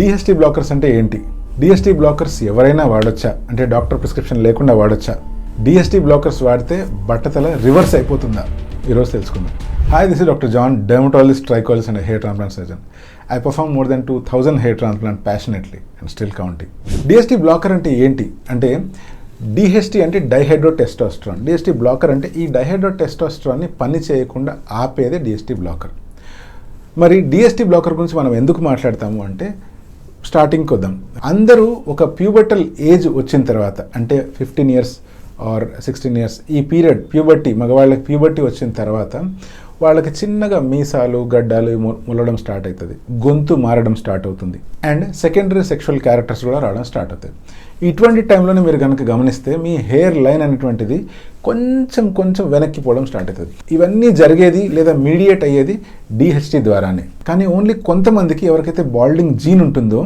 DHT blockers అంటే ఏంటి? DHT blockers ఎవరైనా వాడొచ్చా? అంటే డాక్టర్ ప్రిస్క్రిప్షన్ లేకుండా వాడొచ్చా? DHT బ్లాకర్స్ వాడితే బట్టతల రివర్స్ అయిపోతుందా? ఈరోజు తెలుసుకుందాం. Hi, this is doctor John, dermatologist, trichologist and hair transplant surgeon. I perform more than 2000 hair transplant passionately and still counting. DHT blocker అంటే ఏంటి? అంటే DHT అంటే డైహైడ్రోటెస్టోస్టెరాన్. DHT బ్లాకర్ అంటే ఈ డైహైడ్రోటెస్టోస్టెరాన్ని పని చేయకుండా ఆపేదే DHT బ్లాకర్. మరి DHT బ్లాకర్ గురించి మనం ఎందుకు మాట్లాడతాము అంటే స్టార్టింగ్కి వద్దాం. అందరూ ఒక ప్యూబర్టల్ ఏజ్ వచ్చిన తర్వాత అంటే 15 years ఆర్ 16 years ఈ పీరియడ్ ప్యూబర్టీ, మగవాళ్ళకి ప్యూబర్టీ వచ్చిన తర్వాత వాళ్ళకి చిన్నగా మీసాలు, గడ్డాలు ముల్లడం స్టార్ట్ అవుతుంది, గొంతు మారడం స్టార్ట్ అవుతుంది, అండ్ సెకండరీ సెక్షువల్ క్యారెక్టర్స్ కూడా రావడం స్టార్ట్ అవుతాయి. ఇటువంటి టైంలోనే మీరు కనుక గమనిస్తే మీ హెయిర్ లైన్ అనేటువంటిది కొంచెం వెనక్కిపోవడం స్టార్ట్ అవుతుంది. ఇవన్నీ జరిగేది లేదా మీడియేట్ అయ్యేది DHT ద్వారానే. కానీ ఓన్లీ కొంతమందికి ఎవరికైతే బాల్డింగ్ జీన్ ఉంటుందో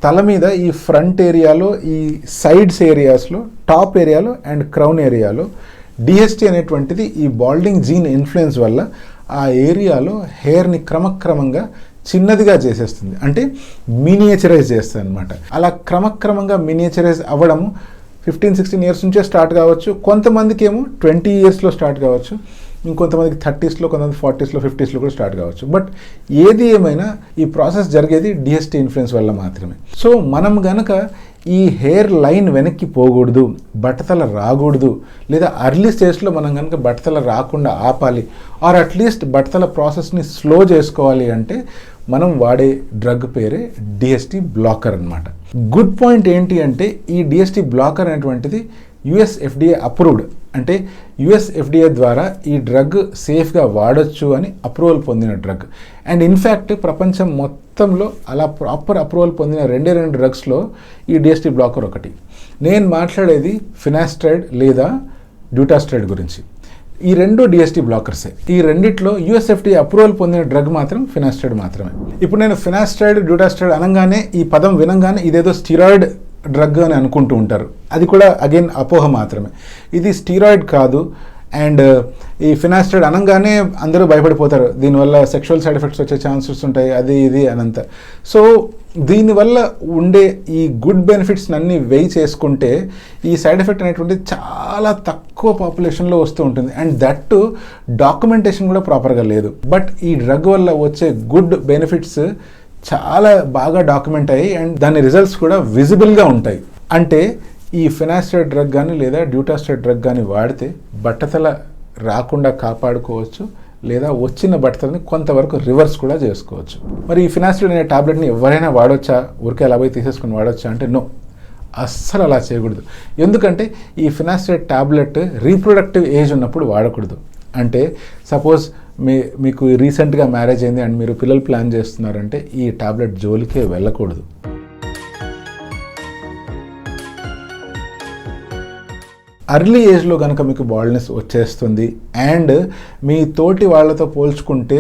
తల మీద ఈ ఫ్రంట్ ఏరియాలో, ఈ సైడ్స్ ఏరియాస్లో, టాప్ ఏరియాలో అండ్ క్రౌన్ ఏరియాలో DHT అనేటువంటిది ఈ బాల్డింగ్ జీన్ ఇన్ఫ్లుయెన్స్ వల్ల ఆ ఏరియాలో హెయిర్ని క్రమక్రమంగా చిన్నదిగా చేసేస్తుంది, అంటే మినియేచరైజ్ చేస్తుంది అనమాట. అలా క్రమక్రమంగా మినియేచరైజ్ అవ్వడము 15-16 years నుంచే స్టార్ట్ కావచ్చు, కొంతమందికి ఏమో 20 yearsలో స్టార్ట్ కావచ్చు, ఇంకొంతమందికి 30sలో, కొంతమంది 40sలో, 50sలో కూడా స్టార్ట్ కావచ్చు. బట్ ఏది ఏమైనా ఈ ప్రాసెస్ జరిగేది DHT ఇన్ఫ్లుయెన్స్ వల్ల మాత్రమే. సో మనం గనక ఈ హెయిర్ లైన్ వెనక్కి పోకూడదు, బట్టతల రాకూడదు, లేదా అర్లీ స్టేజ్లో మనం కనుక బట్టతల రాకుండా ఆపాలి, ఆర్ అట్లీస్ట్ బట్టతల ప్రాసెస్ని స్లో చేసుకోవాలి అంటే మనం వాడే డ్రగ్ పేరే DHT బ్లాకర్ అనమాట. గుడ్ పాయింట్ ఏంటి అంటే ఈ DHT బ్లాకర్ అనేటువంటిది US FDA అప్రూవ్డ్, అంటే US FDA ద్వారా ఈ డ్రగ్ సేఫ్గా వాడచ్చు అని అప్రూవల్ పొందిన డ్రగ్. అండ్ ఇన్ఫ్యాక్ట్ ప్రపంచం మొత్తంలో అలా ప్రాపర్ అప్రూవల్ పొందిన రెండు డ్రగ్స్లో ఈ DHT బ్లాకర్ ఒకటి. నేను మాట్లాడేది ఫినాస్ట్రైడ్ లేదా డ్యూటాస్ట్రైడ్ గురించి. ఈ రెండు DHT బ్లాకర్సే. ఈ రెండిట్లో US FDA అప్రూవల్ పొందిన డ్రగ్ మాత్రం ఫినాస్ట్రైడ్ మాత్రమే. ఇప్పుడు నేను ఫినాస్ట్రైడ్, డ్యూటాస్ట్రైడ్ అనగానే ఈ పదం వినంగానే ఇదేదో స్టీరాయిడ్ డ్రగ్ అని అనుకుంటూ ఉంటారు. అది కూడా అగైన్ అపోహ మాత్రమే. ఇది స్టీరాయిడ్ కాదు. అండ్ ఈ ఫినాస్ట్రైడ్ అనగానే అందరూ భయపడిపోతారు, దీనివల్ల సెక్షువల్ సైడ్ ఎఫెక్ట్స్ వచ్చే ఛాన్సెస్ ఉంటాయి, అది ఇది అనంత. సో దీనివల్ల ఉండే ఈ గుడ్ బెనిఫిట్స్ అన్నీ వెయి చేసుకుంటే ఈ సైడ్ ఎఫెక్ట్ అనేటువంటిది చాలా తక్కువ పాపులేషన్లో వస్తూ ఉంటుంది. అండ్ దట్ డాక్యుమెంటేషన్ కూడా ప్రాపర్గా లేదు. బట్ ఈ డ్రగ్ వల్ల వచ్చే గుడ్ బెనిఫిట్స్ చాలా బాగా డాక్యుమెంట్ అయ్యి అండ్ దాని రిజల్ట్స్ కూడా విజిబుల్గా ఉంటాయి. అంటే ఈ ఫినాస్ట్రైడ్ డ్రగ్ కానీ లేదా డ్యూటాస్ట్రైడ్ డ్రగ్ కానీ వాడితే బట్టతల రాకుండా కాపాడుకోవచ్చు, లేదా వచ్చిన బట్టతలని కొంతవరకు రివర్స్ కూడా చేసుకోవచ్చు. మరి ఈ ఫినాస్ట్రైడ్ అనే టాబ్లెట్ని ఎవరైనా వాడొచ్చా, ఊరికే అలా పోయి తీసేసుకుని వాడొచ్చా అంటే నో, అస్సలు అలా చేయకూడదు. ఎందుకంటే ఈ ఫినాస్ట్రైడ్ టాబ్లెట్ రీప్రొడక్టివ్ ఏజ్ ఉన్నప్పుడు వాడకూడదు. అంటే సపోజ్ మీకు రీసెంట్గా మ్యారేజ్ అయింది అండ్ మీరు పిల్లలు ప్లాన్ చేస్తున్నారంటే ఈ టాబ్లెట్ జోలికే వెళ్ళకూడదు. అర్లీ ఏజ్లో కనుక మీకు బాల్డ్నెస్ వచ్చేస్తుంది అండ్ మీ తోటి వాళ్ళతో పోల్చుకుంటే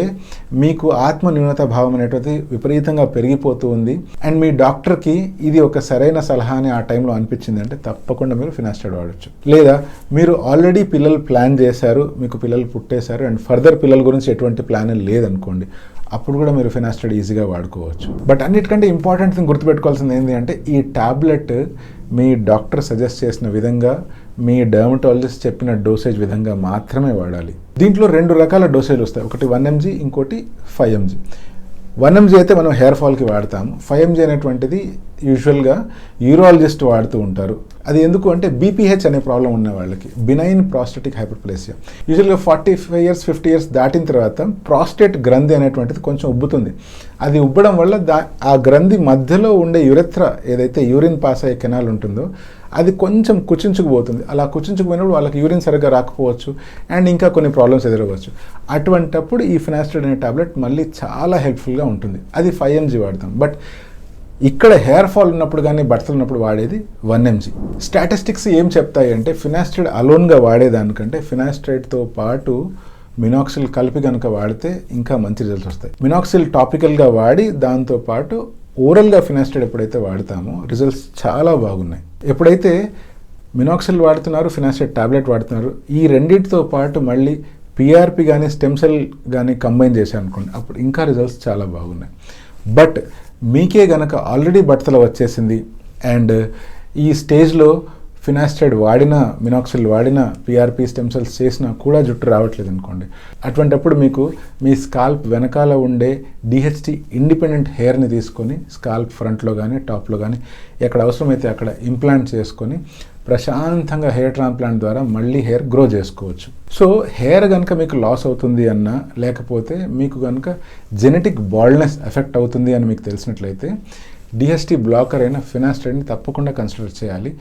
మీకు ఆత్మ న్యూనత భావం అనేటువంటిది విపరీతంగా పెరిగిపోతూ ఉంది అండ్ మీ డాక్టర్కి ఇది ఒక సరైన సలహా అని ఆ టైంలో అనిపించింది అంటే తప్పకుండా మీరు ఫినాస్ట్రైడ్ వాడచ్చు. లేదా మీరు ఆల్రెడీ పిల్లలు ప్లాన్ చేశారు, మీకు పిల్లలు పుట్టేశారు అండ్ ఫర్దర్ పిల్లల గురించి ఎటువంటి ప్లాన్ లేదనుకోండి, అప్పుడు కూడా మీరు ఫినాస్ట్రైడ్ ఈజీగా వాడుకోవచ్చు. బట్ అన్నిటికంటే ఇంపార్టెంట్ థింగ్ గుర్తుపెట్టుకోవాల్సింది ఏంటి అంటే ఈ టాబ్లెట్ మీ డాక్టర్ సజెస్ట్ చేసిన విధంగా, మీ డెర్మటాలజిస్ట్ చెప్పిన డోసేజ్ విధంగా మాత్రమే వాడాలి. దీంట్లో 2 రకాల డోసేజ్ వస్తాయి, ఒకటి 1 mg, ఇంకోటి 5 mg. 1 mg అయితే మనం హెయిర్ ఫాల్కి వాడతాము. 5 mg అనేటువంటిది యూజువల్గా యూరాలజిస్ట్ వాడుతూ ఉంటారు. అది ఎందుకు అంటే BPH అనే ప్రాబ్లం ఉన్న వాళ్ళకి, బినైన్ ప్రాస్టేటిక్ హైపర్ప్లేసియా. యూజువల్గా 45 years 50 years దాటిన తర్వాత ప్రాస్టేట్ గ్రంథి అనేటువంటిది కొంచెం ఉబ్బుతుంది. అది ఉబ్బడం వల్ల ఆ గ్రంథి మధ్యలో ఉండే యురెత్రా, ఏదైతే యూరిన్ పాస్ అయ్యే కెనాల్ ఉంటుందో అది కొంచెం కుచించుకుపోతుంది. అలా కుచించుకుపోయినప్పుడు వాళ్ళకి యూరిన్ సరిగ్గా రాకపోవచ్చు అండ్ ఇంకా కొన్ని ప్రాబ్లమ్స్ ఎదురవ్వచ్చు. అటువంటప్పుడు ఈ ఫినాస్ట్రైడ్ అనే టాబ్లెట్ మళ్ళీ చాలా హెల్ప్ఫుల్గా ఉంటుంది. అది 5 mg వాడతాం. బట్ ఇక్కడ హెయిర్ ఫాల్ ఉన్నప్పుడు కానీ బట్టలు ఉన్నప్పుడు వాడేది 1 mg. స్టాటిస్టిక్స్ ఏం చెప్తాయి అంటే ఫినాస్ట్రైడ్ అలోన్గా వాడేదానికంటే ఫినాస్ట్రైడ్తో పాటు మినాక్సిల్ కలిపి కనుక వాడితే ఇంకా మంచి రిజల్ట్స్ వస్తాయి. మినాక్సిల్ టాపికల్గా వాడి దాంతోపాటు ఓరల్గా ఫినాస్ట్రైడ్ ఎప్పుడైతే వాడతామో రిజల్ట్స్ చాలా బాగున్నాయి. ఎప్పుడైతే మినాక్సిల్ వాడుతున్నారు, ఫినాస్ట్రైడ్ టాబ్లెట్ వాడుతున్నారు, ఈ రెండింటితో పాటు మళ్ళీ PRP కానీ స్టెమ్ సెల్ కానీ కంబైన్ చేశాను అనుకోండి, అప్పుడు ఇంకా రిజల్ట్స్ చాలా బాగున్నాయి. బట్ మీకే గనక ఆల్రెడీ బట్టతల వచ్చేసింది అండ్ ఈ స్టేజ్లో ఫినాస్టైడ్ వాడినా, మినాక్సిల్ వాడినా, పిఆర్పి స్టెమ్ సెల్స్ చేసినా కూడా జుట్టు రావట్లేదు అనుకోండి. అటువంటప్పుడు మీకు మీ స్కాల్ప్ వెనకాల ఉండే DHT ఇండిపెండెంట్ హెయిర్ని తీసుకొని స్కాల్ప్ ఫ్రంట్లో కానీ టాప్లో కానీ ఎక్కడ అవసరమైతే అక్కడ ఇంప్లాంట్ చేసుకొని ప్రశాంతంగా హెయిర్ ట్రాన్స్ప్లాంట్ ద్వారా మళ్ళీ హెయిర్ గ్రో చేసుకోవచ్చు. సో హెయిర్ కనుక మీకు లాస్ అవుతుంది అన్నా, లేకపోతే మీకు కనుక జెనెటిక్ బాల్డ్నెస్ ఎఫెక్ట్ అవుతుంది అని మీకు తెలిసినట్లయితే DHT బ్లాకర్ అయిన ఫినాస్టైడ్ని తప్పకుండా కన్సిడర్ చేయాలి.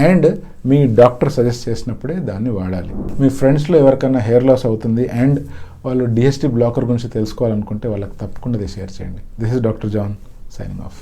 అండ్ మీ డాక్టర్ సజెస్ట్ చేసినప్పుడే దాన్ని వాడాలి. మీ ఫ్రెండ్స్లో ఎవరికైనా హెయిర్ లాస్ అవుతుంది అండ్ వాళ్ళు DHT బ్లాకర్ గురించి తెలుసుకోవాలనుకుంటే వాళ్ళకి తప్పకుండా షేర్ చేయండి. This is doctor John signing of.